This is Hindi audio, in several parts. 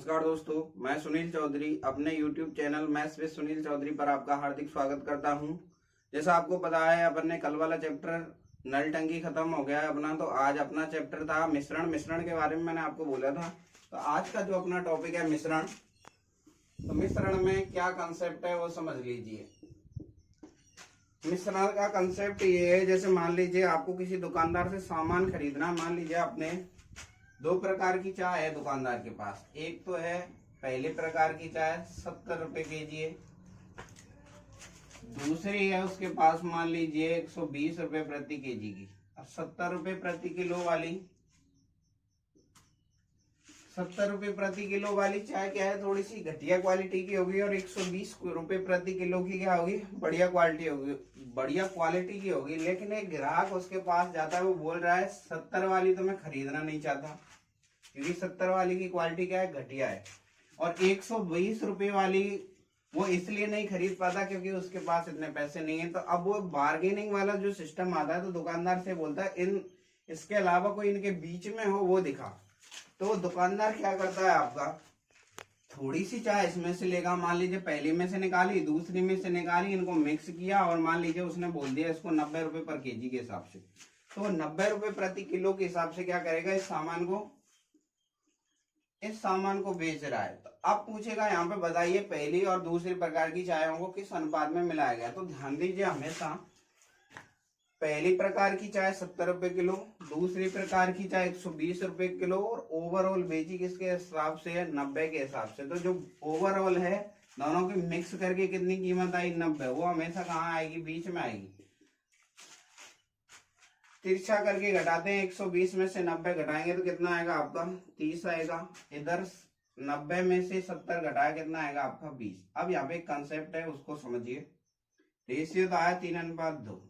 नमस्कार दोस्तों, मैं सुनील चौधरी अपने YouTube channel maths with Sunil Chaudhary पर आपका हार्दिक स्वागत करता हूं। जैसा आपको पता है, अपन ने कल वाला चैप्टर नल टंकी खत्म हो गया है अपना। तो आज अपना चैप्टर था मिश्रण के बारे में मैंने आपको बोला था। तो आज का जो अपना टॉपिक है मिश्रण, तो मिश्रण में क्या कंसेप्ट है वो समझ लीजिए। मिश्रण का कंसेप्ट ये है, जैसे मान लीजिए आपको किसी दुकानदार से सामान खरीदना। मान लीजिए आपने दो प्रकार की चाय है दुकानदार के पास। एक तो है पहले प्रकार की चाय 70 रुपए केजी है। दूसरी है उसके पास मान लीजिए 120 रुपए प्रति केजी की। अब 70 रुपए प्रति किलो वाली 70 रुपए प्रति किलो वाली चाय क्या है, थोड़ी सी घटिया क्वालिटी की होगी। और 120 रुपए प्रति किलो की क्या होगी, बढ़िया क्वालिटी होगी, बढ़िया क्वालिटी की होगी। लेकिन एक ग्राहक उसके पास जाता है, वो बोल रहा है 70 वाली तो मैं खरीदना नहीं चाहता, क्योंकि 70 वाली की क्वालिटी क्या है, घटिया है। और 120 रुपए वाली वो इसलिए नहीं खरीद पाता क्योंकि उसके पास इतने पैसे नहीं है। तो अब वो बार्गेनिंग वाला जो सिस्टम आता है, तो दुकानदार से बोलता है इसके अलावा कोई इनके बीच में हो वो दिखा। तो दुकानदार क्या करता है, आपका थोड़ी सी चाय इसमें से लेगा। मान लीजिए पहली में से निकाली, दूसरी में से निकाली, इनको मिक्स किया और मान लीजिए उसने बोल दिया इसको 90 रुपए पर केजी के हिसाब से। तो 90 रुपए प्रति किलो के हिसाब से क्या करेगा, इस सामान को बेच रहा है। तो अब पूछेगा यहाँ पे बताइए पहली और दूसरी प्रकार की चायों को किस अनुपात में मिलाया गया। तो ध्यान दीजिए, हमेशा पहली प्रकार की चाय 70 रुपए किलो, दूसरी प्रकार की चाय 120 रुपए किलो, और ओवरऑल बेची किसके हिसाब से है, 90 के हिसाब से। तो जो ओवरऑल है दोनों की मिक्स करके कितनी कीमत आई, 90। वो हमेशा कहाँ आएगी, बीच में आएगी। तिरछा करके घटाते हैं, 120 में से 90 घटाएंगे तो कितना आएगा आपका, 30 आएगा। इधर 90 में से 70 घटाया कितना आएगा आपका, 20। अब यहाँ पे एक कंसेप्ट है, उसको समझिए। रेशियो तो आया 3:2।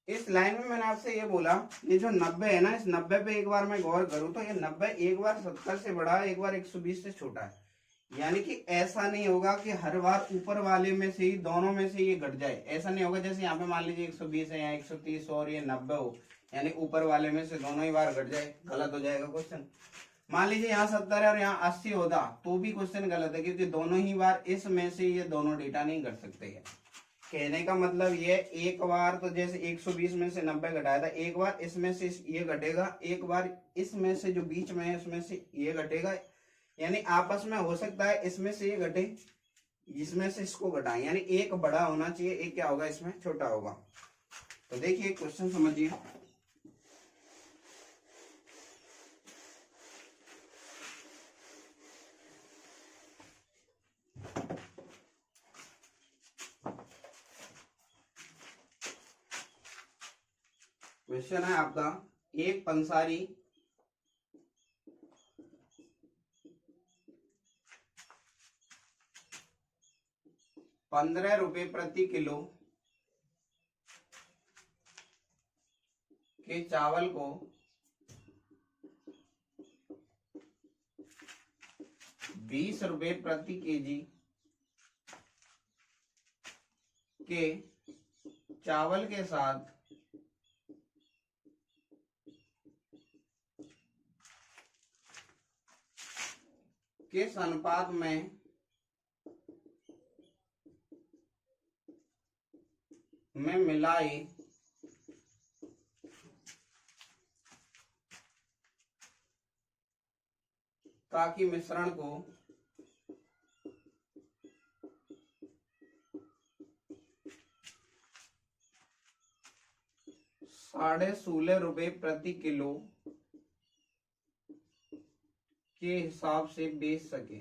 इस लाइन में मैंने आपसे ये बोला, ये जो 90 है ना, इस 90 पे एक बार मैं गौर करूं तो ये 90 एक बार 70 से बड़ा है, एक बार 120 से छोटा है। यानी कि ऐसा नहीं होगा कि हर बार ऊपर वाले में से ही दोनों में से ये घट जाए। ऐसा नहीं होगा, जैसे यहाँ पे मान लीजिए 120 है, यहाँ 130 और ये 90 हो, यानी ऊपर वाले में से दोनों ही बार घट जाए, गलत हो जाएगा क्वेश्चन। मान लीजिए यहाँ 70 है और यहाँ 80 होता तो भी क्वेश्चन गलत है, क्योंकि दोनों ही बार इसमें से ये दोनों डेटा नहीं घट सकते हैं। कहने का मतलब ये, एक बार तो जैसे 120 में से 90 घटाया था, एक बार इसमें से ये घटेगा, एक बार इसमें से जो बीच में है उसमें से ये घटेगा। यानी आपस में हो सकता है इसमें से ये घटे, इसमें से इसको घटाएं, यानी एक बड़ा होना चाहिए, एक क्या होगा इसमें छोटा होगा। तो देखिए क्वेश्चन समझिए। क्वेश्चन है आपका, एक पंसारी 15 रुपए प्रति किलो के चावल को 20 रुपए प्रति केजी के चावल के साथ किस अनुपात में मिलाई ताकि मिश्रण को 16.5 रुपए प्रति किलो के हिसाब से बेच सके।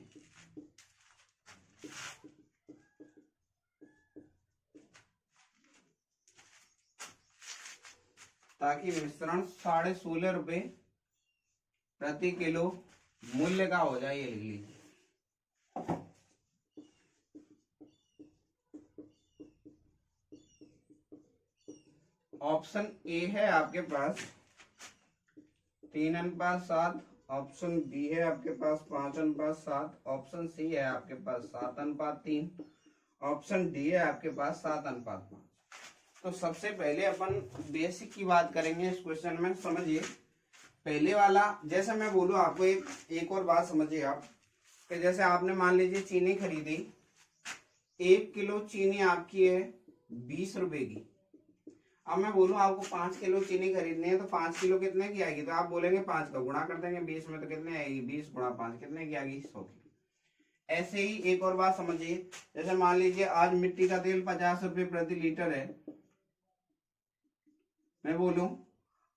ताकि मिश्रण 16.5 रुपए प्रति किलो मूल्य का हो जाए, ये लिख लीजिए। ऑप्शन ए है आपके पास 3:7, ऑप्शन बी है आपके पास 5:7, ऑप्शन सी है आपके पास 7:3, ऑप्शन डी है आपके पास 7:5। तो सबसे पहले अपन बेसिक की बात करेंगे इस क्वेश्चन में। समझिए पहले वाला, जैसे मैं बोलूं आपको एक और बात समझिए आप। कि जैसे आपने मान लीजिए चीनी खरीदी, 1 किलो चीनी आपकी है 20 रुपए की। अब मैं बोलूं आपको 5 किलो चीनी खरीदनी है तो 5 किलो कितने की आएगी, तो आप बोलेंगे 5 का गुणा कर देंगे 20 में, तो कितने आएगी, 20 गुणा 5 कितने की आएगी, 100 की। ऐसे ही एक और बात समझिए, जैसे मान लीजिए आज मिट्टी का तेल 50 रुपए प्रति लीटर है, मैं बोलूं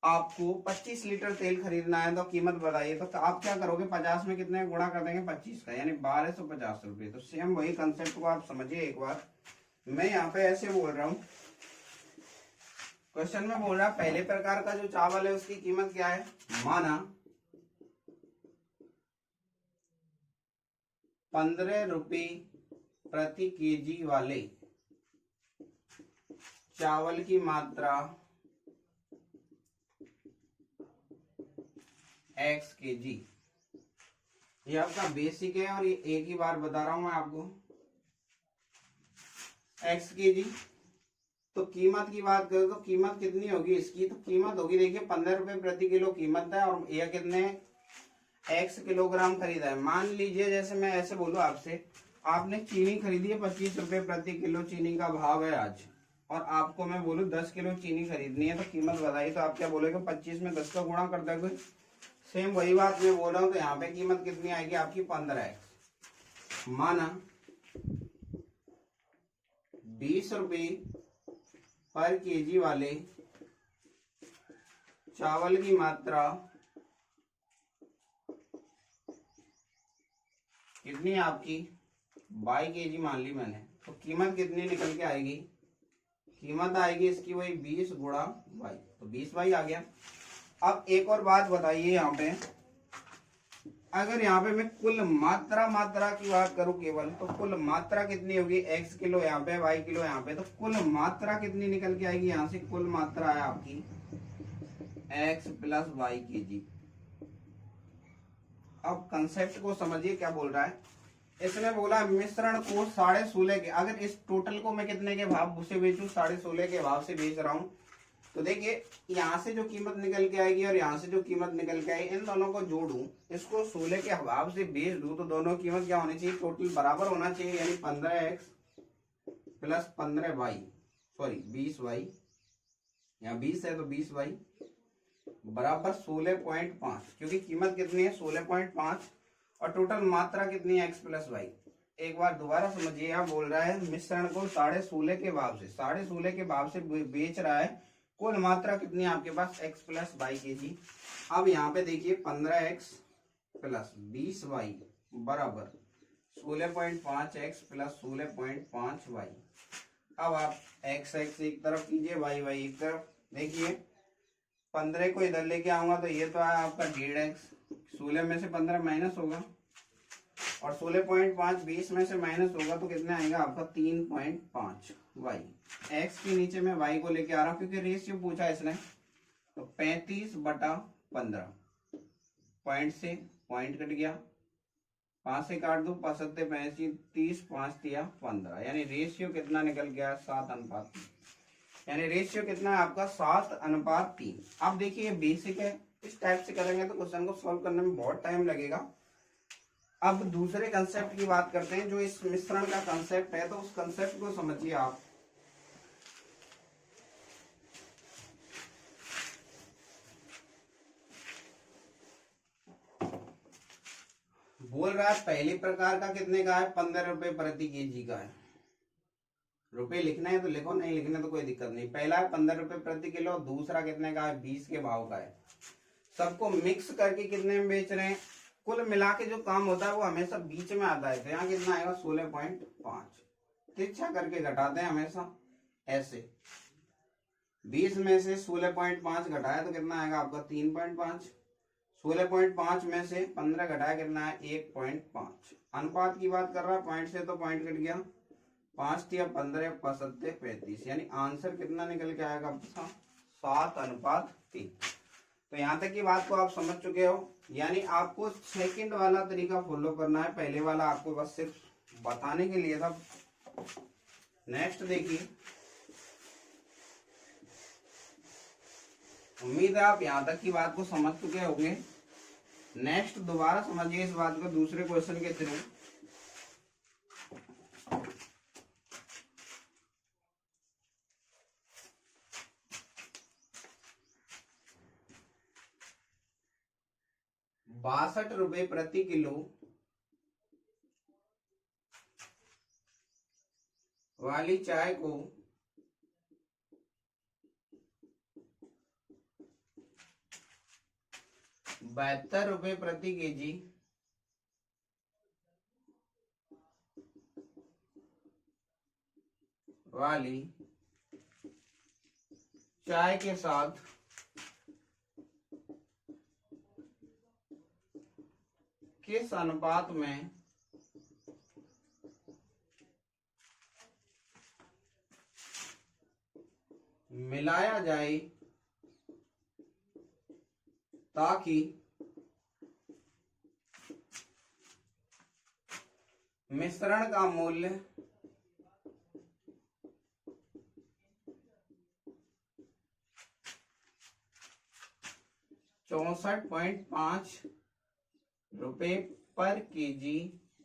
आपको 25 लीटर तेल खरीदना है तो कीमत बताइए, तो आप क्या करोगे, 50 में कितने गुणा कर देंगे 25 का, यानी 1250 रुपए। तो सेम वही कंसेप्ट को आप समझिए एक बार। मैं यहाँ पे ऐसे बोल रहा हूँ, क्वेश्चन में बोल रहा पहले प्रकार का जो चावल है उसकी कीमत क्या है, माना 15 रुपए प्रति केजी वाले चावल की मात्रा x केजी, ये आपका बेसिक है और ये एक ही बार बता रहा हूं मैं आपको, x केजी। तो कीमत की बात करें तो कीमत कितनी होगी इसकी, तो कीमत होगी देखिए 15 रुपए प्रति किलो कीमत है, और यह कितने x किलोग्राम खरीदा है। मान लीजिए जैसे मैं ऐसे बोलूं आपसे, आपने चीनी खरीदी है 25 रुपए प्रति किलो, चीनी का भाव है आज, और आपको मैं बोलूं 10 किलो चीनी खरीदनी है, तो कीमत बताइए, तो आप क्या बोलोगे, 25 में 10 का गुणा कर दोगे। सेम वही बात मैं बोल रहा हूं, तो यहाँ पे कीमत कितनी आएगी आपकी 15x। माना 20 रुपए पर केजी वाले चावल की मात्रा कितनी आपकी 22 केजी मान ली मैंने, तो कीमत कितनी निकल के आएगी, कीमत आएगी इसकी वही 20 गुणा 22, तो 20 आ गया। अब एक और बात बताइए यहाँ पे, अगर यहाँ पे मैं कुल मात्रा की बात करूं केवल, तो कुल मात्रा कितनी होगी, x किलो यहाँ पे, y किलो यहाँ पे, तो कुल मात्रा कितनी निकल के आएगी, यहाँ से कुल मात्रा है आपकी x प्लस y केजी। अब कंसेप्ट को समझिए क्या बोल रहा है, इसने बोला मिश्रण को 16.5 के, अगर इस टोटल को मैं कितने के भाव से बेचूं, 16.5 के भाव से बेच रहा हूं, तो देखिए यहाँ से जो कीमत निकल के आएगी और यहाँ से जो कीमत निकल के आएगी, इन दोनों को जोड़ूं, इसको 16 के भाव से बेच दूं, तो दोनों कीमत क्या होनी चाहिए, टोटल बराबर होना चाहिए, यानी 15x plus 15y, sorry 20y, यहाँ 20 है तो 20y बराबर 16.5, क्योंकि कीमत कितनी है 16.5 और टोटल मात्रा कितनी है x प्लस वाई। एक बार दोबारा समझिए, यहाँ बोल रहा है मिश्रण को 16.5 के भाव से, 16.5 के भाव से बेच रहा है, कुल मात्रा कितनी है आपके पास x प्लस वाई के जी। अब यहाँ पे देखिए 15x प्लस 20y बराबर 16.5x प्लस 16.5y। अब आप x एक तरफ कीजिए, y एक तरफ, देखिए 15 को इधर लेके आऊंगा तो ये तो है आपका 1.5x, 16 में से 15 माइनस होगा, और 16.5 20 में से माइनस होगा तो कितना आएगा आपका 3.5 y। x के नीचे मैं y को लेके आ रहा हूँ क्योंकि रेशियो पूछा इसने, तो 35/15, पॉइंट से पॉइंट कट गया, 5 से काट दो, 5 सत्ते 35, 30, 5 तिया 15, यानी रेशियो कितना निकल गया 7:3, यानी रेशियो कितना है आपका 7:3। अब देखिए ये बेसिक है, इस टाइप से करेंगे तो क्वेश्चन को सॉल्व करने में बहुत टाइम लगेगा। अब दूसरे कंसेप्ट की बात करते हैं, जो इस मिश्रण का कंसेप्ट है, तो उस कंसेप्ट को समझिए आप। बोल रहा है पहले प्रकार का कितने का है, 15 रुपए प्रति केजी का है। रुपए लिखना है तो लिखो, नहीं लिखना तो कोई दिक्कत नहीं। पहला है 15 रुपए प्रति किलो, दूसरा कितने का है 20 के भाव का है। सबको मिक्स करके कितने में बेच रहे हैं, कुल मिला के जो काम होता है वो हमेशा बीच में आता है, तो यहाँ कितना आएगा 16.5, तिरछा करके घटाते हैं हमेशा ऐसे, 20 में से 16.5 घटाया तो कितना आएगा आपका 3.5, 16.5 में से 15 घटाया कितना है 1.5। अनुपात की बात कर रहा है, पॉइंट से तो पॉइंट कट गया, 5 या 15 5 35, यानी आंसर कितना निकल के आएगा आपका 7:3। तो यहाँ तक की बात को आप समझ चुके हो, यानी आपको सेकंड वाला तरीका फॉलो करना है, पहले वाला आपको बस सिर्फ बताने के लिए था। नेक्स्ट देखिए, उम्मीद है आप यहाँ तक की बात को समझ चुके होंगे। नेक्स्ट दोबारा समझिए इस बात को दूसरे क्वेश्चन के थ्रू। 62 रुपए प्रति किलो वाली चाय को 72 रुपए प्रति केजी वाली चाय के साथ किस अनुपात में मिलाया जाए ताकि मिश्रण का मूल्य 64.5 रुपए पर केजी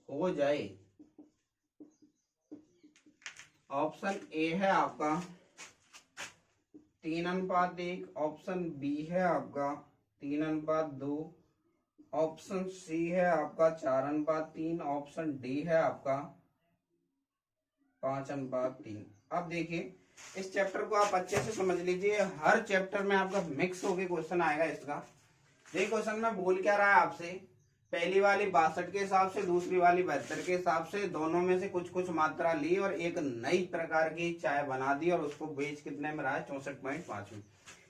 हो जाए। ऑप्शन ए है आपका 3:1, ऑप्शन बी है आपका 3:2, ऑप्शन सी है आपका 4:3, ऑप्शन डी है आपका 5:3। अब देखिए इस चैप्टर को आप अच्छे से समझ लीजिए। हर चैप्टर में आपका मिक्स होके क्वेश्चन आएगा इसका। ये क्वेश्चन में बोल क्या रहा है आपसे, पहली वाली 62 के हिसाब से, दूसरी वाली 72 के हिसाब से, दोनों में से कुछ कुछ मात्रा ली और एक नई प्रकार की चाय बना दी और उसको बेच कितने में रहा है 64.5 में।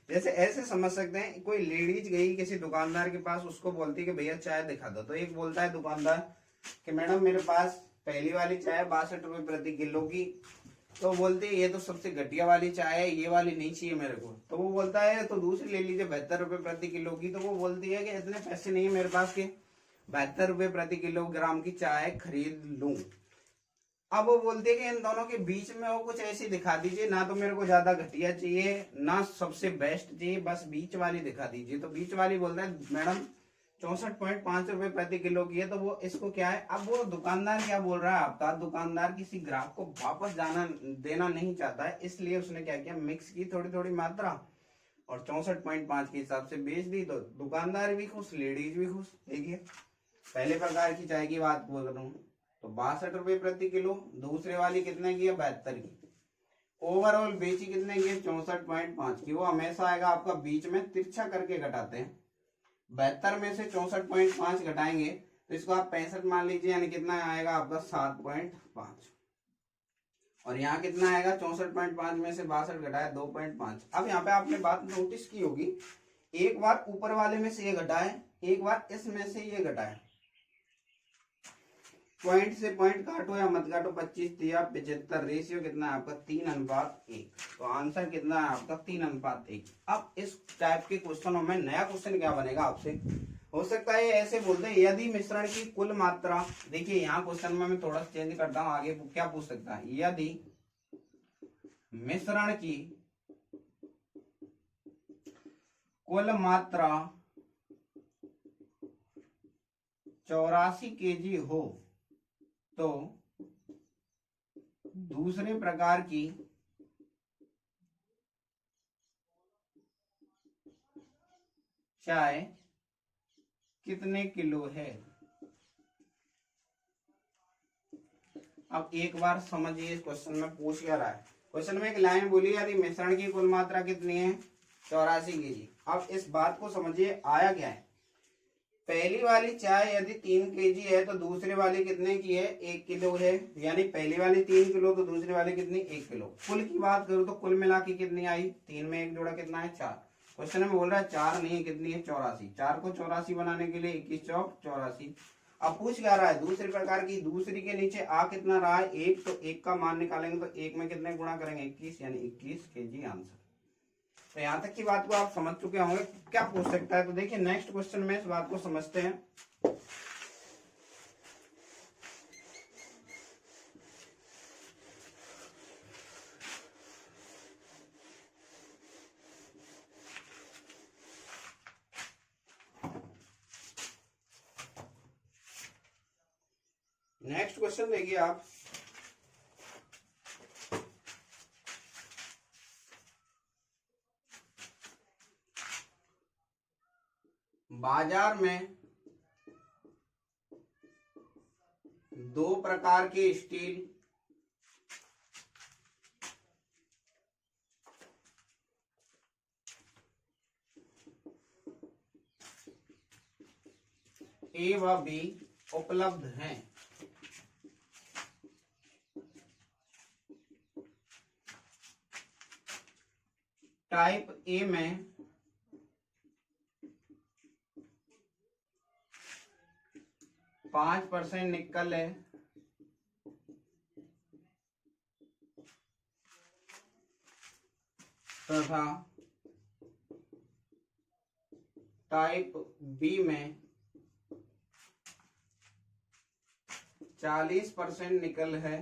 जैसे ऐसे समझ सकते हैं, कोई लेडीज गई किसी दुकानदार के पास, उसको बोलती है कि भैया चाय दिखा दो, तो एक बोलता है दुकानदार कि मैडम मेरे पास पहली वाली चाय 62 रुपए प्रति किलो की, तो बोलते हैं ये तो सबसे घटिया वाली चाय है, ये वाली नहीं चाहिए मेरे को। तो वो बोलता है तो दूसरी ले लीजिए 72 रुपए प्रति किलो की। तो वो बोलती है कि इतने पैसे नहीं है मेरे पास के 72 रुपए प्रति किलोग्राम की चाय खरीद लूं। अब वो बोलते हैं कि इन दोनों के बीच में वो कुछ ऐसी दिखा दीजिए, ना तो मेरे को ज्यादा घटिया चाहिए ना सबसे बेस्ट चाहिए, बस बीच वाली दिखा दीजिए। तो बीच वाली बोलता है मैडम 64.5 रुपए प्रति किलो की है। तो वो इसको क्या है, अब वो दुकानदार क्या बोल रहा है आपका, दुकानदार किसी ग्राहक को वापस जाना देना नहीं चाहता है, इसलिए उसने क्या किया, मिक्स की थोड़ी थोड़ी मात्रा और 64.5 के हिसाब से बेच दी। तो दुकानदार भी खुश, लेडीज भी खुश। देखिए पहले प्रकार की चाय की बात बोल रहा हूँ तो 62 रुपए प्रति किलो, दूसरे वाली कितने की है 72 की, ओवरऑल बेची कितने की है 64.5 की। वो हमेशा आएगा आपका बीच में तिरछा करके घटाते हैं। 72 में से 64.5 घटाएंगे तो इसको आप 65 मान लीजिए, यानी कितना आएगा आपका 7.5। और यहाँ कितना आएगा 64.5 में से 62 घटाया 2.5। अब यहाँ पे आपने बात नोटिस की होगी, एक बार ऊपर वाले में से ये घटाए, एक बार इसमें से ये घटाए। पॉइंट से पॉइंट काटो या मत काटो, 25 दिया 75, रेशियो कितना है आपका 3:1। तो आंसर कितना है आपका 3:1। अब इस टाइप के क्वेश्चनों में नया क्वेश्चन क्या बनेगा आपसे, हो सकता है ऐसे बोलते हैं यदि मिश्रण की कुल मात्रा, देखिए यहाँ क्वेश्चन में मैं थोड़ा चेंज करता हूँ, आगे क्या पूछ सकता है, यदि मिश्रण की कुल मात्रा 84 केजी हो तो दूसरे प्रकार की चाय कितने किलो है। अब एक बार समझिए इस क्वेश्चन में पूछ क्या रहा है। क्वेश्चन में एक लाइन बोली, यदि मिश्रण की कुल मात्रा कितनी है 84 केजी। अब इस बात को समझिए आया क्या है, पहली वाली चाय यदि 3 केजी है तो दूसरी वाली कितने की है 1 किलो है, यानी पहली वाली 3 किलो तो दूसरी वाली कितनी 1 किलो। कुल की बात करूं तो कुल मिला के कितनी आई, 3 में 1 जोड़ा कितना है 4। क्वेश्चन में बोल रहा है 4 नहीं है, कितनी है 84। 4 को 84 बनाने के लिए 21 चौक 84। अब पूछ क्या रहा है दूसरी प्रकार की, दूसरी के नीचे आ कितना रहा है 1, तो 1 का मान निकालेंगे तो 1 में कितने गुणा करेंगे 21, यानी 21 केजी आंसर। तो यहाँ तक की बात को आप समझ चुके होंगे क्या पूछ सकता है। तो देखिए नेक्स्ट क्वेश्चन में इस बात को समझते हैं। नेक्स्ट क्वेश्चन देखिए आप। बाजार में दो प्रकार के स्टील ए व बी उपलब्ध हैं। टाइप ए में 5% निकल है तथा टाइप बी में 40% निकल है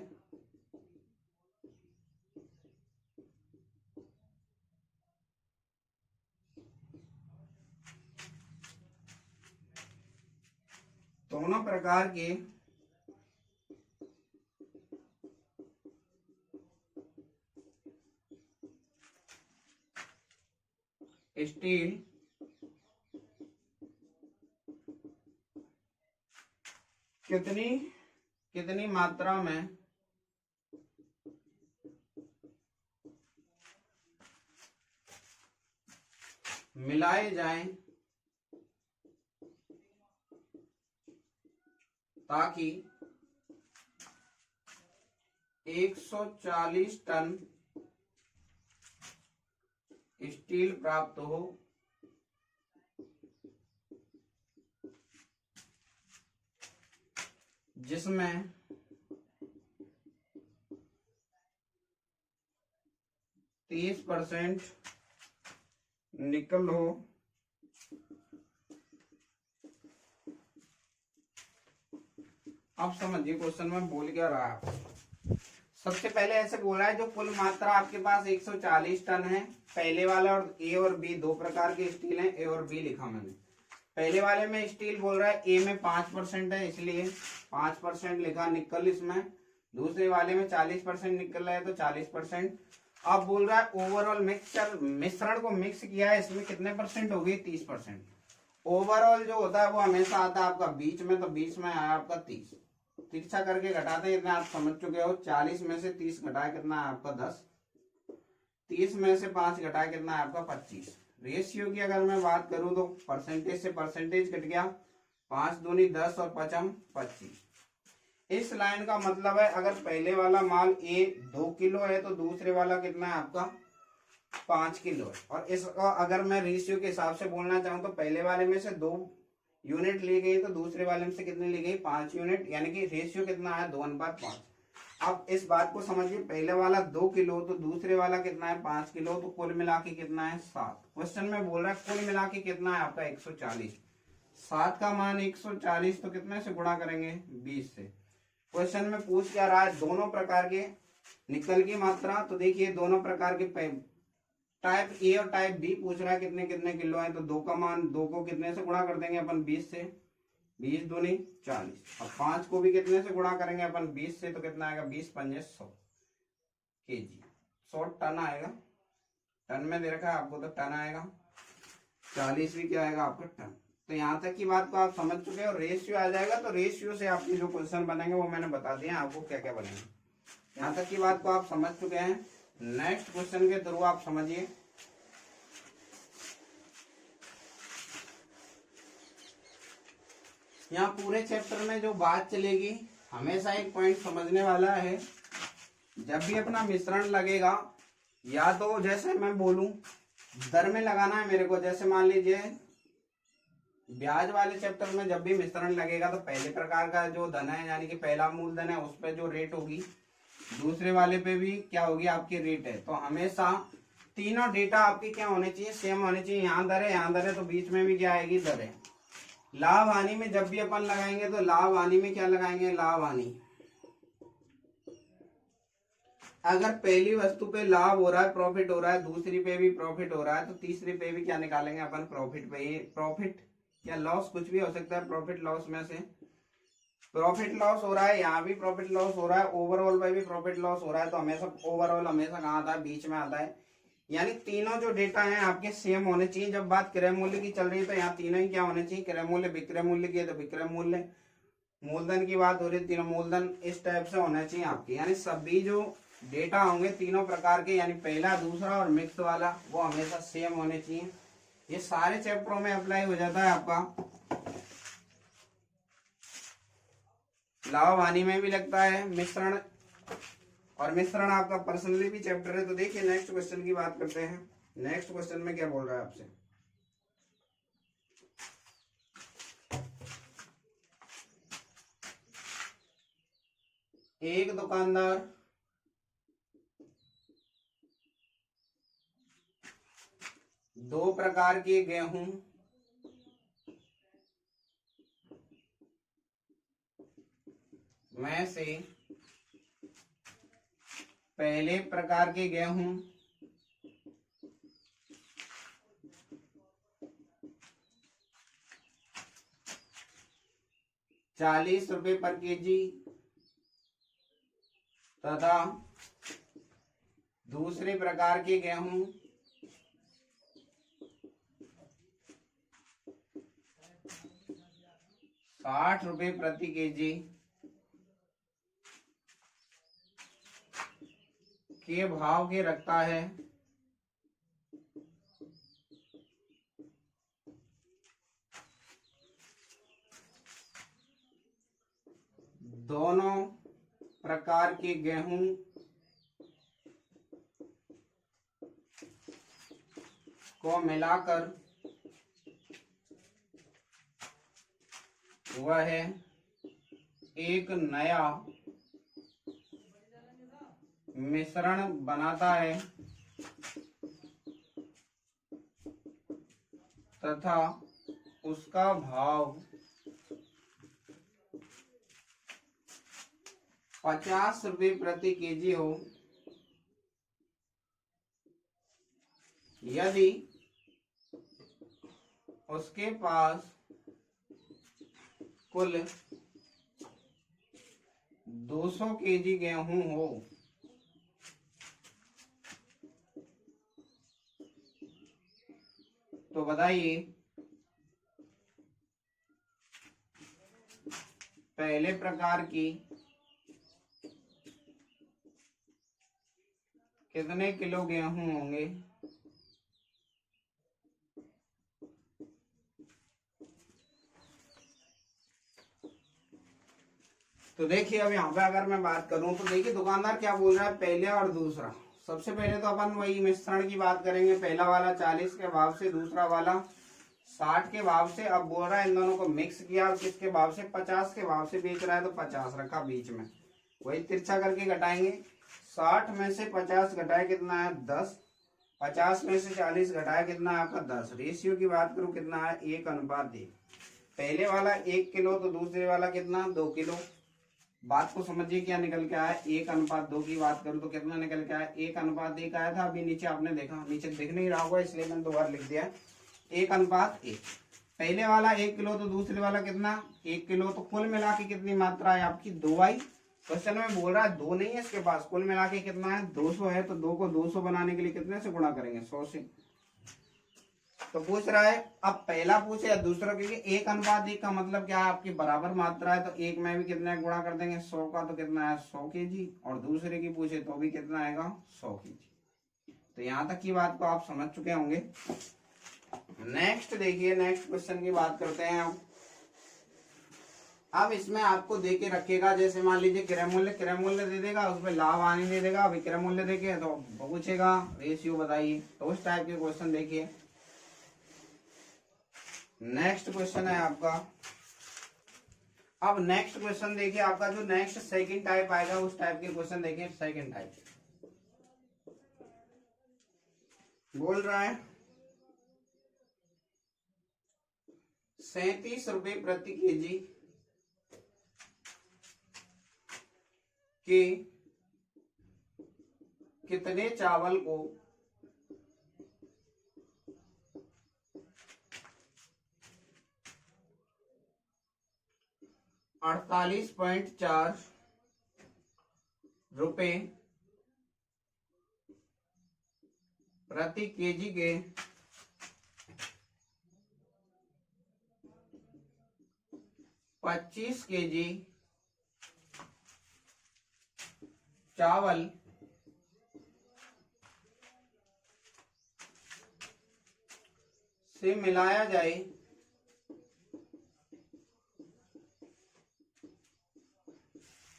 दोनों प्रकार के स्टील कितनी कितनी मात्रा में मिलाए जाएं ताकि 140 टन स्टील प्राप्त हो, जिसमें 30% निकल हो, अब समझिए क्वेश्चन में बोल क्या रहा है। सबसे पहले ऐसे बोल रहा है जो कुल मात्रा आपके पास 140 टन है। पहले वाला और ए और बी दो प्रकार के स्टील हैं, ए और बी लिखा मैंने। पहले वाले में स्टील बोल रहा है ए में 5% है, इसलिए 5% लिखा निकल इसमें। दूसरे वाले में 40% निकल रहा है तो 40%। अब बोल रहा है ओवरऑल मिक्सचर, मिश्रण को मिक्स किया है, इसमें कितने परसेंट हो गई? 30%। ओवरऑल जो होता है वो हमेशा आता है आपका बीच में, तो बीच में आया आपका 30। तिरछा करके घटाते हैं, इतना आप समझ चुके हो। 40 में से 30 घटाया कितना है आपका 10। 30 में से 5 घटाया कितना है आपका 25। रेशियो की अगर मैं बात करूं तो परसेंटेज से परसेंटेज कट गया, 5 दूनी 10 और 5 25। इस लाइन का मतलब है अगर पहले वाला माल ए 2 किलो है तो दूसरे वाला कितना है आपका 5 किलो है। और इसका अगर मैं रेशियो के हिसाब से बोलना चाहूँ तो पहले वाले में से 2 यूनिट ली गई तो दूसरे वाले में से कितनी ली गई? 5 यूनिट, यानी कि रेशियो कितना है? 2:5। अब इस बात को समझिए, पहले वाला 2 किलो तो दूसरे वाला कितना है? 5 किलो, तो कुल मिला के कितना है? 7। क्वेश्चन में बोल रहा है कुल मिला के कितना है आपका? 140। 7 का मान 140 तो कितने से गुणा करेंगे? 20 से। क्वेश्चन में पूछ क्या रहा है? दोनों प्रकार के निकल की मात्रा। तो देखिए दोनों प्रकार के टाइप ए और टाइप बी पूछ रहा है कितने कितने किलो है, तो 2 का मान 2 को कितने से गुणा कर देंगे अपन? 20 से। 20 दूनी 40। अब 5 को भी कितने से गुणा करेंगे अपन? 20 से, तो कितना आएगा? 20 पंजे 100 केजी, 100 टन आएगा। टन में दे रखा है आपको तो टन आएगा। 40 भी क्या आएगा आपका? टन। तो यहाँ तक की बात को आप समझ चुके हो। रेशियो आ जाएगा तो रेशियो से आपके जो क्वेश्चन बनेंगे वो मैंने बता दिया आपको क्या क्या बनेंगे। यहाँ तक की बात को आप समझ चुके हैं। नेक्स्ट क्वेश्चन के थ्रू आप समझिए। यहाँ पूरे चैप्टर में जो बात चलेगी, हमेशा एक पॉइंट समझने वाला है, जब भी अपना मिश्रण लगेगा या तो जैसे मैं बोलूं दर में लगाना है मेरे को। जैसे मान लीजिए ब्याज वाले चैप्टर में जब भी मिश्रण लगेगा तो पहले प्रकार का जो धन है यानी कि पहला मूलधन है उस पर जो रेट होगी, दूसरे वाले पे भी क्या होगी? आपकी रेट है। तो हमेशा तीनों डेटा आपकी क्या होने चाहिए? सेम होने चाहिए। यहाँ दर है, यहाँ दर है, तो बीच में भी क्या आएगी? दर है। लाभ हानि में जब भी अपन लगाएंगे तो लाभ हानि में क्या लगाएंगे? लाभ हानि। अगर पहली वस्तु पे लाभ हो रहा है, प्रॉफिट हो रहा है, दूसरी पे भी प्रॉफिट हो रहा है, तो तीसरी पे भी क्या निकालेंगे अपन? प्रॉफिट पे ही। प्रॉफिट या लॉस कुछ भी हो सकता है, प्रॉफिट लॉस में से प्रॉफिट लॉस हो रहा है, यहाँ भी प्रॉफिट लॉस हो रहा है, ओवरऑल में भी प्रॉफिट लॉस हो रहा है, तो हमेशा ओवरऑल हमेशा कहाँ आता है, बीच में आता है। यानी तीनों जो डेटा हैं आपके सेम होने चाहिए। जब बात क्रय मूल्य की चल रही है तो यहाँ तीनों ही क्या होने चाहिए, क्रय मूल्य विक्रय मूल्य की है तो विक्रय मूल्य, मूलधन की बात हो रही है तीनों मूलधन इस टाइप से होना चाहिए आपके। यानी सभी जो डेटा होंगे तीनों प्रकार के, यानी पहला दूसरा और मिक्स वाला, वो हमेशा सेम होने चाहिए। ये सारे चैप्टरों में अप्लाई हो जाता है आपका। लाभ हानि में भी लगता है मिश्रण, और मिश्रण आपका पर्सनली भी चैप्टर है। तो देखिए नेक्स्ट क्वेश्चन की बात करते हैं। नेक्स्ट क्वेश्चन में क्या बोल रहा है आपसे, एक दुकानदार दो प्रकार के गेहूं में से पहले प्रकार के गेहूं 40 रुपए पर केजी तथा दूसरे प्रकार के गेहूं 60 रुपए प्रति केजी के भाव के रखता है, दोनों प्रकार के गेहूं को मिलाकर वह एक नया मिश्रण बनाता है तथा उसका भाव 50 रुपए प्रति केजी हो। यदि उसके पास कुल 200 केजी गेहूं हो तो बताइए पहले प्रकार की कितने किलो गेहूं होंगे। तो देखिए अब यहाँ पे अगर मैं बात करूं तो देखिए दुकानदार क्या बोल रहा है, पहले और दूसरा। सबसे पहले तो अपन वही मिश्रण की बात करेंगे, पहला वाला 40 के भाव से, दूसरा वाला 60 के भाव से। अब बोल रहा है इन दोनों को मिक्स किया और किसके भाव से, 50 के भाव से बेच रहा है, तो 50 रखा बीच में, वही तिरछा करके घटाएंगे। 60 में से 50 घटाए कितना है, 10। 50 में से 40 घटाया कितना है आपका, 10। रेशियो की बात करूं कितना है, 1:1। पहले वाला 1 किलो तो दूसरे वाला कितना, 2 किलो। बात को समझिए क्या निकल के आया, 1:2 की बात करूं तो कितना निकल के आया, 1:1 आया था। अभी नीचे आपने देखा, नीचे दिख नहीं रहा होगा इसलिए मैंने 2 बार लिख दिया, 1:1। पहले वाला 1 किलो तो दूसरे वाला कितना, 1 किलो। तो कुल मिला के कितनी मात्रा है आपकी, 2 आई। क्वेश्चन में बोल रहा है 2 नहीं है इसके पास, कुल मिला के कितना है, 200 है। तो 2 को 200 बनाने के लिए कितने से गुणा करेंगे, 100 से। तो पूछ रहा है, अब पहला पूछे या दूसरा, क्योंकि 1:1 का मतलब क्या है, आपकी बराबर मात्रा है। तो एक में भी कितना गुणा कर देंगे, 100 का, तो कितना है 100 केजी। और दूसरे की पूछे तो भी कितना आएगा, 100 केजी। तो यहां तक की बात को आप समझ चुके होंगे। नेक्स्ट देखिए, नेक्स्ट क्वेश्चन की बात करते हैं हम। अब इसमें आपको दे के रखेगा, जैसे मान लीजिए क्रय मूल्य दे देगा, उसमें लाभ हानि दे देगा, विक्रय मूल्य देके तो पूछेगा रेशियो बताइए। तो उस टाइप के क्वेश्चन देखिए। नेक्स्ट क्वेश्चन है आपका, अब नेक्स्ट क्वेश्चन देखिए आपका, जो नेक्स्ट सेकंड टाइप आएगा उस टाइप के क्वेश्चन देखिए। सेकंड टाइप बोल रहा है 37 रुपए प्रति केजी के कितने चावल को 48.4 रुपए प्रति केजी के 25 केजी चावल से मिलाया जाए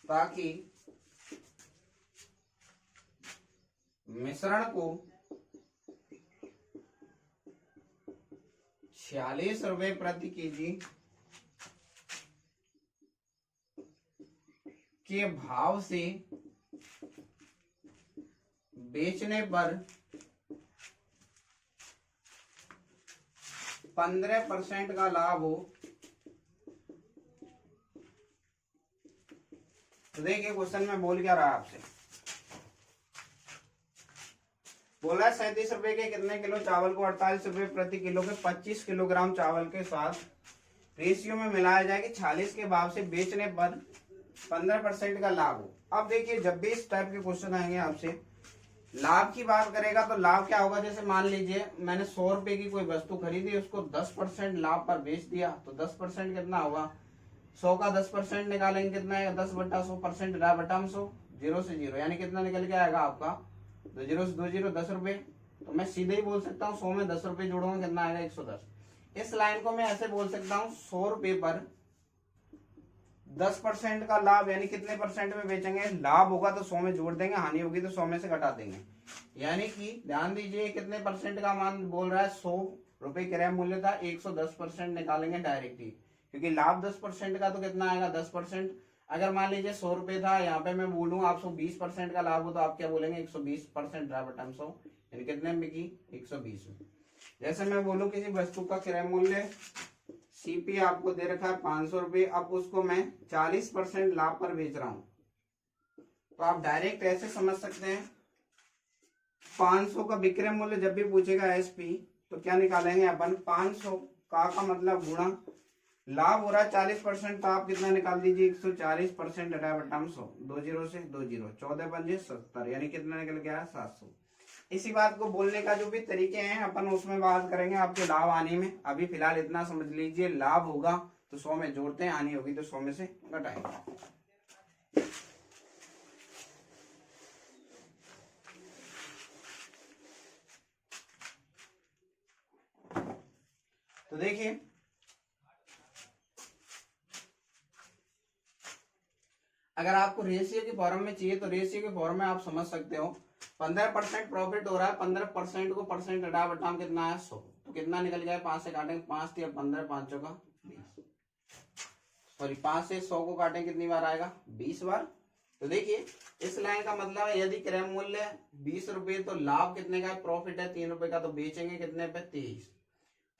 ताकि मिश्रण को 46 रुपए प्रति केजी के भाव से बेचने पर 15% का लाभ हो। तो देखिए क्वेश्चन में बोल क्या रहा है आपसे, बोला 37 रुपए के कितने किलो चावल को 48 रुपए प्रति किलो के 25 किलोग्राम चावल के साथ रेशियो में मिलाया जाए कि 46 के भाव से बेचने पर 15% का लाभ हो। अब देखिए जब भी इस टाइप के क्वेश्चन आएंगे आपसे लाभ की बात करेगा तो लाभ क्या होगा, जैसे मान लीजिए मैंने 100 रुपए की कोई वस्तु खरीदी, उसको 10% लाभ पर बेच दिया तो 10% कितना होगा, 100 का 10% निकालेंगे कितना है, 10/100%, 1/100, 0 से 0 यानी कितना निकल के आएगा आपका 2 0 से 2 0 10 रुपए। तो मैं सीधे ही बोल सकता हूँ 100 में 10 रुपए जोड़ूंगा कितना आएगा 110। इस लाइन को मैं ऐसे बोल सकता हूँ 100 रुपए पर 10% का लाभ यानी कितने परसेंट में बेचेंगे, लाभ होगा तो 100 में जोड़ देंगे, हानि होगी तो 100 में से घटा देंगे। यानी कि ध्यान दीजिए कितने परसेंट का मान बोल रहा है, 100 रुपए क्रय मूल्य था, 110% निकालेंगे डायरेक्ट ही, क्योंकि लाभ 10% का तो कितना आएगा 10%। अगर मान लीजिए 100 रुपए था, यहाँ पे मैं बोलूँ आप 120% का लाभ हो तो आप क्या बोलेंगे 120% बटा 100 यानी कितने में बिकी 120 में। जैसे मैं बोलूँ किसी वस्तु का क्रय मूल्य सीपी आपको दे रखा है 500 रुपए, अब उसको मैं 40% लाभ पर बेच रहा हूं, तो आप डायरेक्ट ऐसे समझ सकते हैं 500 का विक्रय मूल्य जब भी पूछेगा एसपी तो क्या निकालेंगे अपन 500 का मतलब गुणा लाभ हो रहा है 40%, तो आप कितना निकाल दीजिए 140% हटा बटा 100, 2 0 से 2 0, 14 पंजे 70 यानी कितना निकल गया 700। इसी बात को बोलने का जो भी तरीके हैं अपन उसमें बात करेंगे आपके लाभ आने में। अभी फिलहाल इतना समझ लीजिए लाभ होगा तो 100 में जोड़ते हैं, हानि होगी तो 100 में से घटाएंगे। तो देखिए अगर आपको रेशियो के फॉर्म में चाहिए तो रेशियो के फॉर्म में आप समझ सकते हो 15% प्रॉफिट हो रहा है, 15% को परसेंट हटा बटा कितना है 100, तो कितना निकल गया 5 से काटेंगे 5 या 15, 5 का 20, सॉरी 5 से 100 को काटेंगे कितनी बार आएगा 20 बार। तो देखिए इस लाइन का मतलब है यदि क्रय मूल्य 20 रुपए तो लाभ कितने का है, प्रॉफिट है 3 रुपए का, तो बेचेंगे कितने पे 23,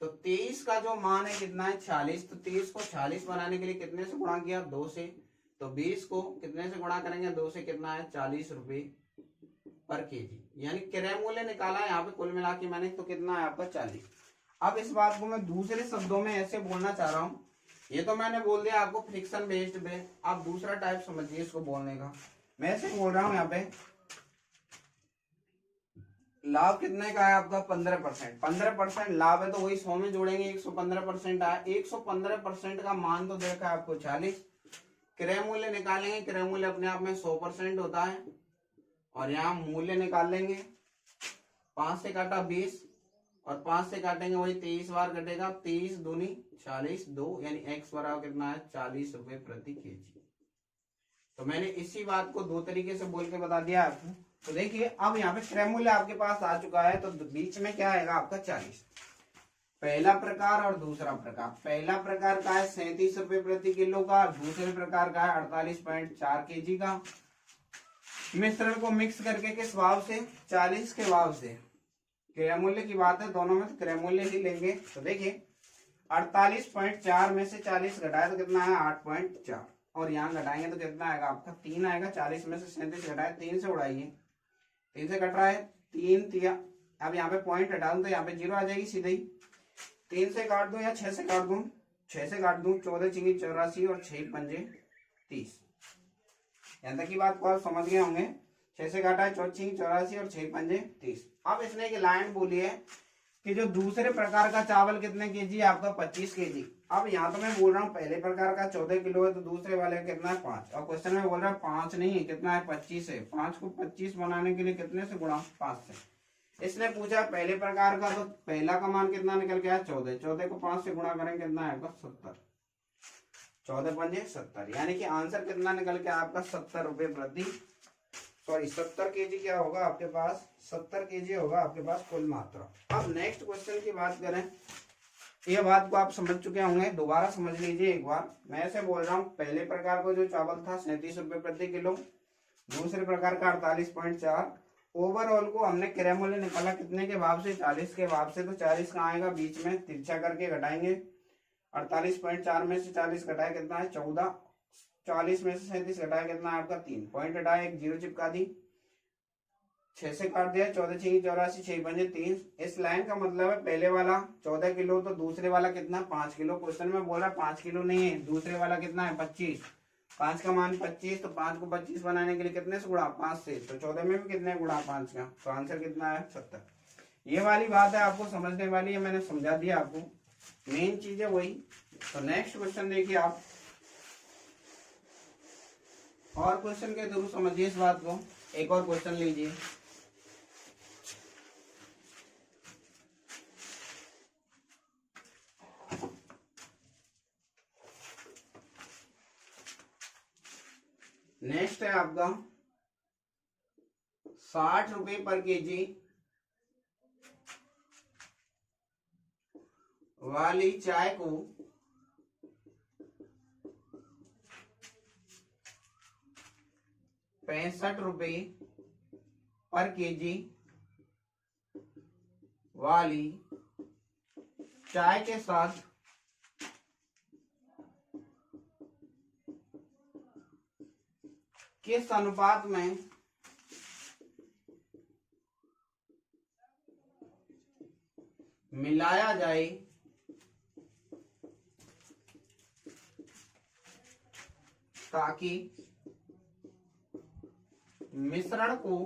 तो 23 का जो मान है कितना है 46, तो 23 को 46 बनाने के लिए कितने से गुणा किया 2 से, तो 20 को कितने से गुणा करेंगे 2 से, कितना है 40 रुपए पर केजी, यानी क्रय मूल्य निकाला है यहाँ पे कुल मिला के मैंने, तो कितना है आपका 40। अब इस बात को मैं दूसरे शब्दों में ऐसे बोलना चाह रहा हूँ, ये तो मैंने बोल दिया आपको फ्रिक्शन बेस्ड पे, आप दूसरा टाइप समझिए इसको बोलने का। मैं ऐसे बोल रहा हूँ यहाँ पे लाभ कितने का है आपका 15%, 15% लाभ है तो वही 100 में जोड़ेंगे 115% आया, 115% का मान तो देखा है आपको 40, क्रय मूल्य निकालेंगे, क्रय मूल्य अपने आप में 100% होता है और यहाँ मूल्य निकाल लेंगे, 5 से काटा 20 और 5 से काटेंगे वही 23 बार कटेगा, 23 दूनी 40 2 यानी एक्स बराबर कितना है 40 रुपए प्रति केजी। तो मैंने इसी बात को दो तरीके से बोल के बता दिया आपको। तो देखिए अब यहाँ पे क्रय मूल्य आपके पास आ चुका है, तो बीच में क्या आएगा आपका 40, पहला प्रकार और दूसरा प्रकार। पहला प्रकार का है 37 रुपए प्रति किलो का, दूसरे प्रकार का है 48.4 केजी का। मिश्रण को मिक्स करके किस भाव से 40 के भाव से, क्रय मूल्य की बात है दोनों में तो क्रय मूल्य ही लेंगे। तो देखिए 48.4 में से 40 घटाए तो कितना है 8.4 और यहाँ घटाएंगे तो कितना आएगा आपका 3 आएगा, 40 में से 37 घटाए 3 से उड़ाइए, 3 से कट रहा है 3 तिया, अब यहाँ पे पॉइंट हटा दूं तो यहाँ पे 0 आ जाएगी सीधे ही, 3 से काट दूं या 6 से काट दूं 6 से काट दूं, 14 चिंगी 84 और 6 पंजे 30। यहाँ तक की बात को आप समझ गए होंगे। 6 से काटा है, 14 चिंगी 84 और 6 पंजे 30। अब इसने एक लाइन बोली है कि जो दूसरे प्रकार का चावल कितने केजी है आपका 25 केजी। अब यहाँ तो मैं बोल रहा हूँ पहले प्रकार का 14 किलो है, तो दूसरे वाले का कितना है 5। और क्वेश्चन में बोल रहा है 5 नहीं है, कितना है 25 है। 5 को 25 बनाने के लिए कितने से गुणा, 5 से। इसने पूछा पहले प्रकार का, तो पहला का मान कितना निकल के आया 14। 14 को 5 से गुणा करेंगे कितना आएगा 70। 14 पंजे 70, यानी कि आंसर कितना निकल के आपका 70 रुपए प्रति, सॉरी 70 केजी क्या होगा आपके पास, 70 केजी होगा आपके पास कुल मात्रा। अब नेक्स्ट क्वेश्चन की बात करें, ये बात को आप समझ चुके होंगे, दोबारा समझ लीजिए एक बार। मैं ऐसे बोल रहा हूँ पहले प्रकार का जो चावल था 37 रुपए प्रति किलो, दूसरे प्रकार का 48.4। ओवरऑल को हमने क्रय निकाला कितने के भाव से, 40 के भाव से। तो 40 कहाँ आएगा, बीच में तिरछा करके घटाएंगे। 48.4 में से 40 घटाए कितना है 14। 40 में से 37 घटाया कितना है आपका 3। पॉइंट हटाया, एक जीरो चिपका दी, 6 से काट दिया, 14 6 84, 6 पंजे 30। इस लाइन का मतलब है पहले वाला 14 किलो, तो दूसरे वाला कितना 5 किलो। क्वेश्चन में बोला 5 किलो नहीं है, दूसरे वाला कितना है 25। 5 का मान 25, तो 5 को 25 बनाने के लिए कितने से गुणा, 5 से। तो 14 में भी कितने गुणा 5 का, तो आंसर कितना है 70। ये वाली बात है आपको समझने वाली है, मैंने समझा दिया आपको, मेन चीज है वही। तो नेक्स्ट क्वेश्चन देखिए आप, और क्वेश्चन के थ्रू समझिए इस बात को। एक और क्वेश्चन लीजिए, नेक्स्ट है आपका 60 रुपए पर केजी वाली चाय को 65 रुपए पर केजी वाली चाय के साथ किस अनुपात में मिलाया जाए ताकि मिश्रण को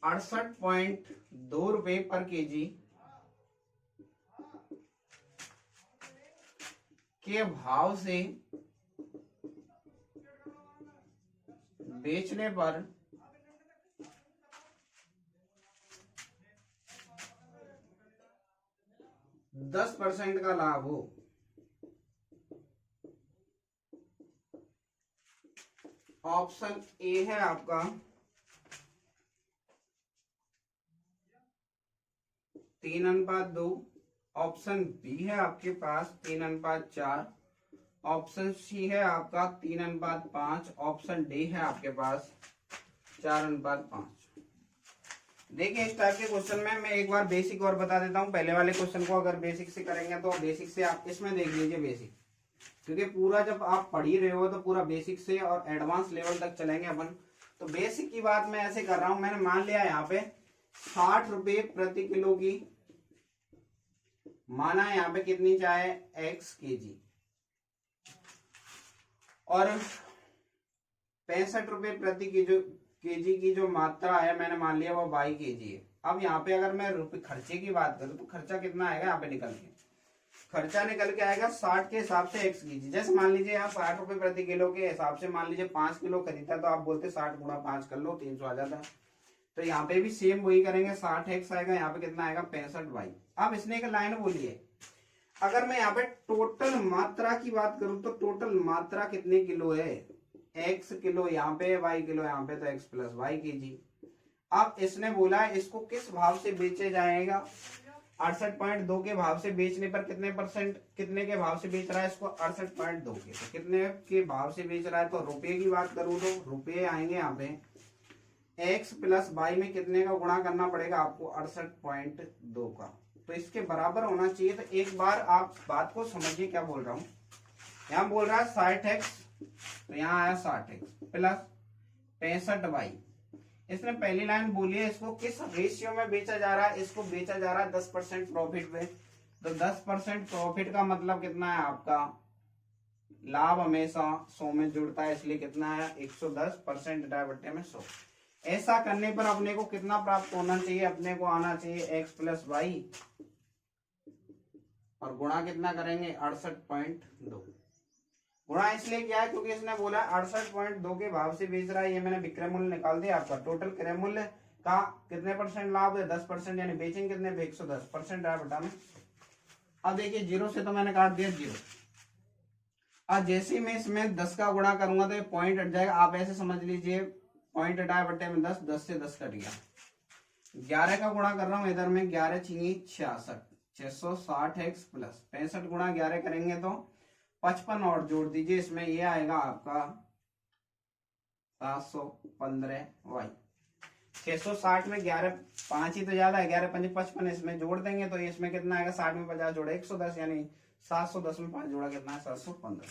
68.2 रुपए पर केजी के भाव से बेचने पर 10% का लाभ हो। ऑप्शन ए है आपका 3:2, ऑप्शन बी है आपके पास 3:4, ऑप्शन सी है आपका 3:5, ऑप्शन डी है आपके पास 4:5। देखिए इस टाइप के क्वेश्चन में मैं एक बार बेसिक और बता देता हूं। पहले वाले क्वेश्चन को अगर बेसिक से करेंगे तो बेसिक से आप इसमें देख लीजिए बेसिक, क्योंकि पूरा जब आप पढ़ ही रहे हो तो पूरा बेसिक से और एडवांस लेवल तक चलेंगे अपन। तो बेसिक की बात मैं ऐसे कर रहा हूं, मैंने मान लिया यहाँ पे 60 रुपए प्रति किलो की माना है, यहाँ पे कितनी चाय x केजी, और 65 रुपए प्रति केजी की जो मात्रा है मैंने मान लिया वो y केजी है। अब यहाँ पे अगर मैं रुपए खर्चे की बात करूं तो खर्चा कितना आएगा यहाँ पे निकल के, खर्चा निकल के आएगा 60 के हिसाब से x केजी। जैसे मान लीजिए यहाँ 60 रुपए प्रति किलो के हिसाब से मान लीजिए 5 किलो खरीदा, तो आप बोलते 60 गुणा 5 कर लो 300 आ जाता। तो यहाँ पे भी सेम वही करेंगे, 60 x आएगा, यहाँ पे कितना आएगा 65 y। अब इसने एक लाइन बोली है, अगर मैं यहाँ पे टोटल मात्रा की बात करूं तो टोटल मात्रा कितने किलो है, x किलो यहाँ पे, y किलो यहाँ पे, तो x प्लस वाई केजी। अब इसने बोला है इसको किस भाव से बेचे जाएगा, 68.2 के भाव से बेचने पर कितने परसेंट, कितने के भाव से बेच रहा है इसको 68.2 के, तो कितने के भाव से बेच रहा है। तो रुपए की बात करूं तो रुपए आएंगे यहाँ पे x प्लस वाई में कितने का गुणा करना पड़ेगा आपको 68.2 का, तो इसके बराबर होना चाहिए। तो एक बार आप बात को समझिए क्या बोल रहा हूं, यहाँ बोल रहा है 60x, तो यहाँ आया 60x प्लस 65y, इसने पहली लाइन बोली है इसको किस रेशियो में बेचा जा रहा है, इसको बेचा जा रहा है 10% प्रॉफिट में। तो 10% प्रॉफिट का मतलब कितना है आपका, लाभ हमेशा 100 में जुड़ता है, इसलिए कितना है 110% बट्टे में 100। ऐसा करने पर अपने को कितना प्राप्त होना चाहिए, अपने को आना चाहिए x प्लस वाई और गुणा कितना करेंगे 68.2। गुणा इसलिए क्या है क्योंकि इसने बोला 68.2 के भाव से बेच रहा है, ये मैंने विक्रय मूल्य निकाल दिया आपका। टोटल क्रय मूल्य का कितने परसेंट लाभ है, 10%, यानी बेचेंगे कितने पे 110% बटा में। अब देखिए जीरो से तो मैंने काट दिया जीरो। अब जैसे ही मैं इसमें 10 का गुणा करूंगा तो ये पॉइंट हट जाएगा। आप ऐसे समझ लीजिए पॉइंट हटाया बट्टे में 10, 10 से 10 कट गया। 11 का गुणा कर रहा हूं इधर में, 11 छिंगी 66, 660x प्लस 65 गुणा 11 करेंगे तो 55 और जोड़ दीजिए इसमें, ये आएगा आपका 715y। 660 में 11 5 ही तो ज्यादा है, 11 5 55, इसमें जोड़ देंगे तो इसमें कितना आएगा, 60 में 50 जोड़े 110, यानी 710 में 5 जोड़ा कितना है 715।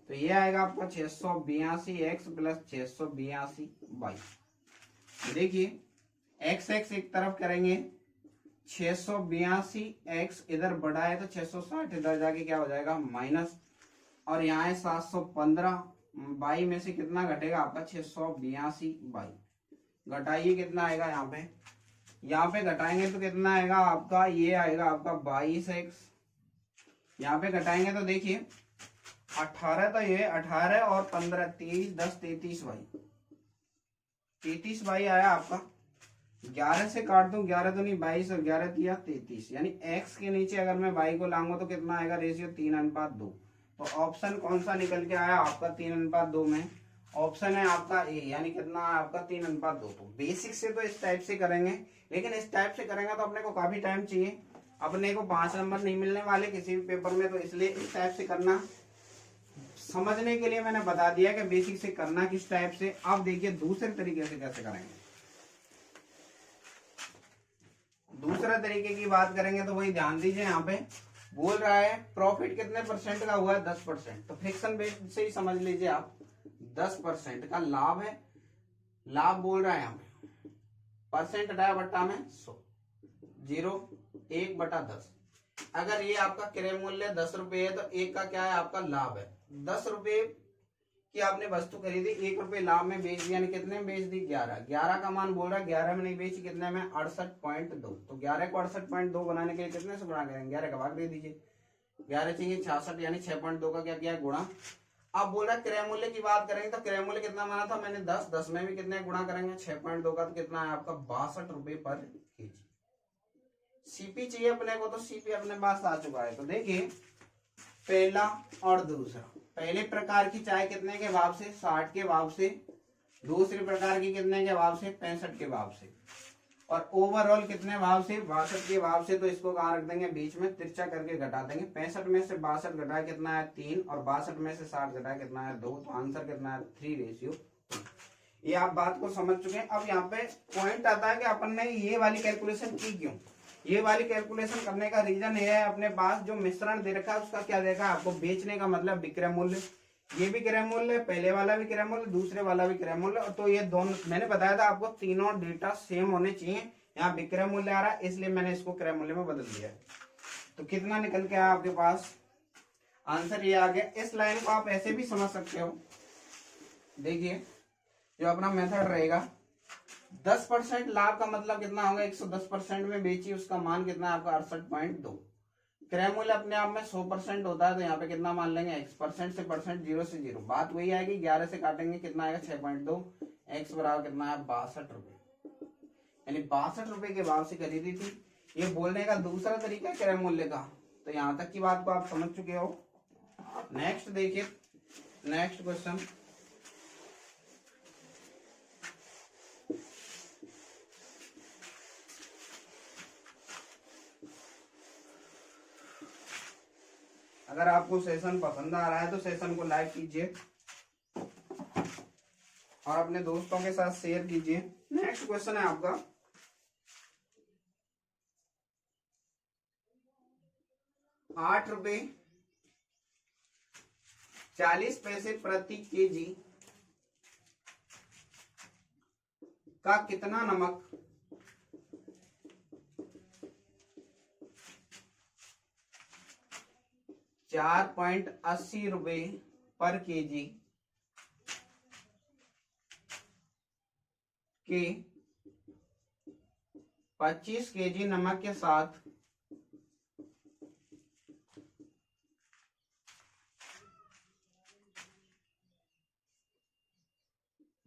तो ये आएगा आपका 682x प्लस 682y। देखिए x एक तरफ करेंगे, 682x इधर बढ़ा है तो 660 इधर जाके क्या हो जाएगा माइनस, और यहाँ है 715 बाई में से कितना घटेगा आपका 682 बाई। घटाइए कितना आएगा यहाँ पे घटाएंगे तो कितना आएगा आपका, ये आएगा आपका 22x। यहाँ पे घटाएंगे तो देखिए 18, तो ये 18 और 15 23 10 33 बाई, 33 बाई आया आपका। 11 से काट दूं, 11 तो नहीं 22 और 11 दिया 33, यानी x के नीचे अगर मैं y को लाऊंगा तो कितना आएगा रेशियो 3:2। तो ऑप्शन कौन सा निकल के आया आपका 3:2 में, ऑप्शन है आपका ए, यानी कितना है आपका 3:2। तो बेसिक से तो इस टाइप से करेंगे, लेकिन इस टाइप से करेंगे तो अपने को काफी टाइम चाहिए, अपने को 5 नंबर नहीं मिलने वाले किसी भी पेपर में, तो इसलिए इस टाइप से करना। समझने के लिए मैंने बता दिया कि बेसिक से करना किस टाइप से। अब देखिए दूसरे तरीके से कैसे करेंगे। दूसरा तरीके की बात करेंगे तो वही ध्यान दीजिए, यहाँ पे बोल रहा है प्रॉफिट कितने परसेंट का हुआ है 10%, तो फ्रिक्शन बेस्ड से ही समझ लीजिए आप 10% का लाभ है। लाभ बोल रहा है यहाँ पे परसेंट हटाया बट्टा में 100, 0 1/10। अगर ये आपका क्रय मूल्य 10 रुपए है तो एक का क्या है आपका लाभ है। 10 रुपए कि आपने वस्तु खरीदी, 1 रुपए लाभ में बेच दिया, यानी कितने में बेच दी 11। 11 का मान बोल रहा है 11 में नहीं बेची, कितने में 68.2। तो 11 को 68.2 बनाने के लिए कितने से गुणा करेंगे, 11 का भाग दे दीजिए, 11 चाहिए 66, यानी 6.2 का क्या किया गुणा। अब बोल रहा है क्रय मूल्य की बात करेंगे तो क्रय मूल्य कितना माना था मैंने 10, 10 में भी कितने गुणा करेंगे 6.2 का, तो कितना है आपका 62 रुपए पर केजी। सीपी चाहिए अपने को, तो सीपी अपने पास आ चुका है। तो देखिए पहला और दूसरा, पहले प्रकार की चाय कितने के भाव से 60 के भाव से, दूसरे प्रकार की कितने के भाव से 65 के भाव से, और ओवरऑल कितने भाव से 62 के भाव से। तो इसको कहाँ रख देंगे बीच में, तिरछा करके घटा देंगे। 65 में से 62 घटाया कितना है 3, और 62 में से 60 घटाया कितना है 2, तो आंसर कितना है 3:2। ये आप बात को समझ चुके हैं। अब यहाँ पे पॉइंट आता है कि अपन ने ये वाली कैलकुलेशन की क्यों। ये वाली कैलकुलेशन करने का रीजन ये है, अपने पास जो मिश्रण दे रखा है उसका क्या देखा है आपको, बेचने का मतलब विक्रय मूल्य। ये भी क्रय मूल्य, पहले वाला भी क्रय मूल्य, दूसरे वाला भी क्रय मूल्य। तो ये दोनों मैंने बताया था आपको, तीनों डेटा सेम होने चाहिए। यहाँ विक्रय मूल्य आ रहा है इसलिए मैंने इसको क्रय मूल्य में बदल दिया। तो कितना निकल के आया आपके पास, आंसर ये आ गया। इस लाइन को आप ऐसे भी समझ सकते हो। देखिए जो अपना मेथड रहेगा, 10% लाभ का मतलब कितना होगा, 110% में बेची, उसका मान कितना है आपका 68.2। क्रय मूल्य अपने आप में 100% होता है, तो यहाँ पे कितना मान लेंगे x, परसेंट से परसेंट, 0 से 0, बात वही आएगी। 11 से काटेंगे कितना आएगा 6.2, x बराबर कितना है 62 रुपए, यानी 62 रुपए के भाव से खरीदी थी। ये बोलने का दूसरा तरीका है क्रय मूल्य का। तो यहाँ तक की बात को आप समझ चुके हो। नेक्स्ट देखिए, नेक्स्ट क्वेश्चन, अगर आपको सेशन पसंद आ रहा है तो सेशन को लाइक कीजिए और अपने दोस्तों के साथ शेयर कीजिए। नेक्स्ट क्वेश्चन है आपका, ₹8.40 प्रति केजी का कितना नमक 4.80 रुपए पर केजी के 25 केजी नमक के साथ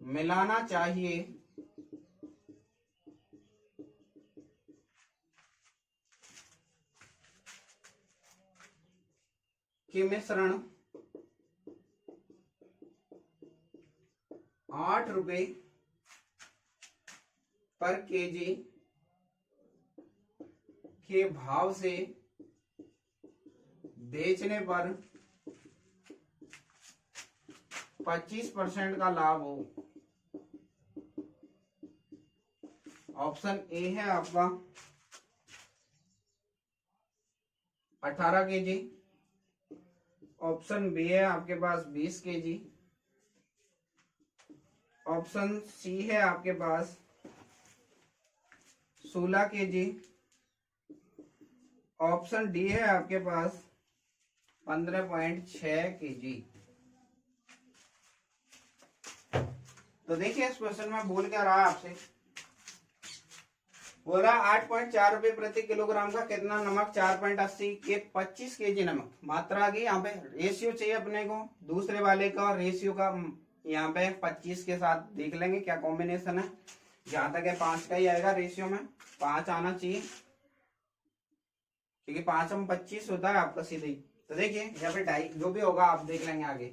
मिलाना चाहिए कि मिश्रण 8 रुपए पर केजी के भाव से बेचने पर 25% का लाभ हो। ऑप्शन ए है आपका 18 केजी, ऑप्शन बी है आपके पास 20 केजी, ऑप्शन सी है आपके पास 16 केजी, ऑप्शन डी है आपके पास 15.6 केजी। तो देखिए इस क्वेश्चन में बोल क्या रहा है आपसे, बोला 8.4 रुपए प्रति किलोग्राम का कितना नमक 4.80 के 25 केजी नमक। मात्रा आ गई, यहाँ पे रेशियो चाहिए अपने को दूसरे वाले का, और रेशियो का यहाँ पे 25 के साथ देख लेंगे क्या कॉम्बिनेशन है। जहां तक है 5 का ही आएगा, रेशियो में 5 आना चाहिए क्योंकि 5 में 25 होता है आपका सीधे ही। तो देखिए यहाँ पे डाई जो भी होगा आप देख लेंगे आगे।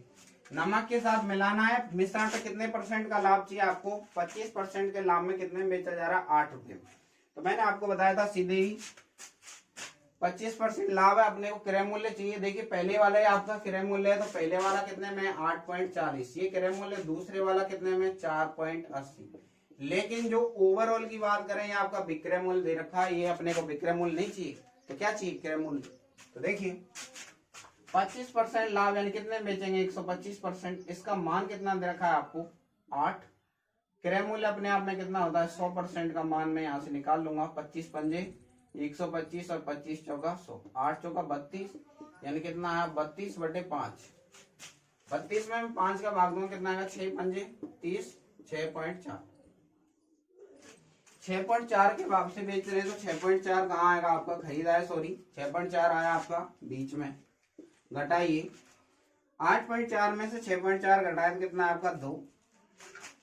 नमक के साथ मिलाना है, मिश्रण पे कितने % का लाभ चाहिए आपको, 25% के लाभ में कितने में बेचा जा रहा है, 8 रुपए में। तो मैंने आपको बताया था सीधे ही 25% लाभ है, अपने को क्रय मूल्य चाहिए। देखिए पहले वाला ही आपका क्रय मूल्य है, तो पहले वाला कितने में 8.40, ये क्रय मूल्य, दूसरे वाला कितने में 4.80। लेकिन जो ओवरऑल की बात करें, ये आपका विक्रय मूल्य दे रखा है, ये अपने को विक्रय मूल्य नहीं चाहिए, तो क्या चाहिए क्रय मूल्य। तो देखिए 25% लाभ यानी कितने बेचेंगे 125%, इसका मान कितना दे रखा है आपको 8। क्रय मूल्य अपने आप में कितना होता है 100% का मान मैं यहाँ से निकाल लूंगा, 25 पंजे 125 और 25 चौका 100, 8 चौका 32 यानी कितना है 32/5। 32 में 5 का भाग दूंगा कितना आएगा 6 पंजे 30, 6.4। 6.4 के भाव से बेच रहे हैं, तो 6.4 कहाँ आएगा आपका, खरीदा है सॉरी 6.4 आया आपका बीच में, घटाइए 8.4 में से 6.4 घटाए तो कितना है आपका 2।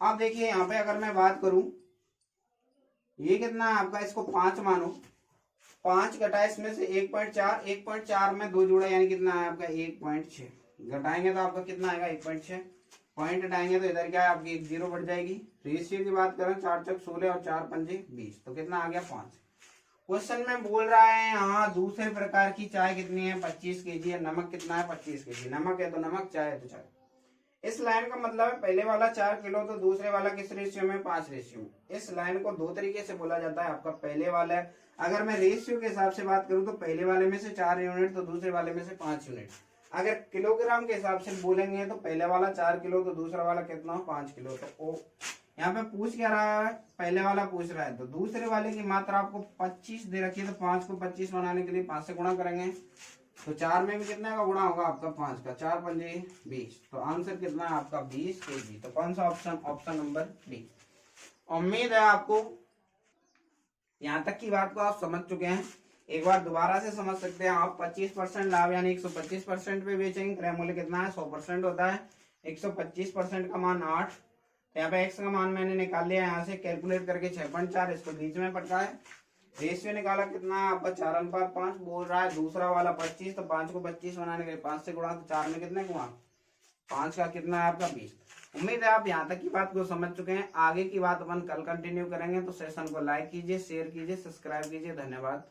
अब देखिए यहाँ पे अगर मैं बात करूं, ये कितना है आपका, इसको 5 मानो, 5 घटाए इसमें से 1.4, 1.4 में 2 जुड़ा यानी कितना है आपका 1.6, घटाएंगे तो आपका कितना आएगा 1.6, पॉइंट हटाएंगे तो इधर क्या है आपकी 1 0 बढ़ जाएगी। रेशियो की बात करें 4 चौक 16 और 4 पंजे 20, तो कितना आ गया 5। क्वेश्चन में बोल रहा है यहाँ दूसरे प्रकार की चाय कितनी है 25 केजी है, नमक कितना है 25 केजी, नमक है तो नमक, चाय है तो चाय। इस लाइन का मतलब है पहले वाला 4 किलो तो दूसरे वाला किस रेशियो में 5 रेशियो में। इस लाइन को 2 तरीके से बोला जाता है, आपका पहले वाला है, अगर मैं रेशियो के हिसाब से बात करूं तो पहले वाले में से 4 यूनिट तो दूसरे वाले में से 5 यूनिट। अगर किलोग्राम के हिसाब से बोलेंगे तो पहले वाला 4 किलो तो दूसरा वाला कितना 5 किलो। तो यहाँ पे पूछ क्या रहा है, पहले वाला पूछ रहा है, तो दूसरे वाले की मात्रा आपको 25 दे रखी है, तो 5 को 25 बनाने के लिए 5 से गुणा करेंगे, तो 4 में भी कितने का गुणा होगा आपका 5 का, 4 पंजे 20, तो आंसर कितना है आपका 20 केजी। तो कौन सा ऑप्शन, ऑप्शन नंबर बी। उम्मीद है आपको यहाँ तक की बात को आप समझ चुके हैं। एक बार दोबारा से समझ सकते हैं आप, 25% लाभ यानी 125% पे बेचेंगे, क्रय मूल्य कितना है 100% होता है, 125% का मान 8, यहाँ पे x का मान मैंने निकाल लिया यहाँ से कैलकुलेट करके 6.4, इसको बीच में पटका है, रेशियो निकाला कितना है आपका 4:5 बोल रहा है, दूसरा वाला 25, तो 5 को 25 बनाने के लिए 5 से गुणा, तो 4 में कितने गुणा 5 का कितना है आपका 20। उम्मीद है आप यहाँ तक की बात को समझ चुके हैं। आगे की बात अपन कल कंटिन्यू करेंगे, तो सेशन को लाइक कीजिए, शेयर कीजिए, सब्सक्राइब कीजिए। धन्यवाद।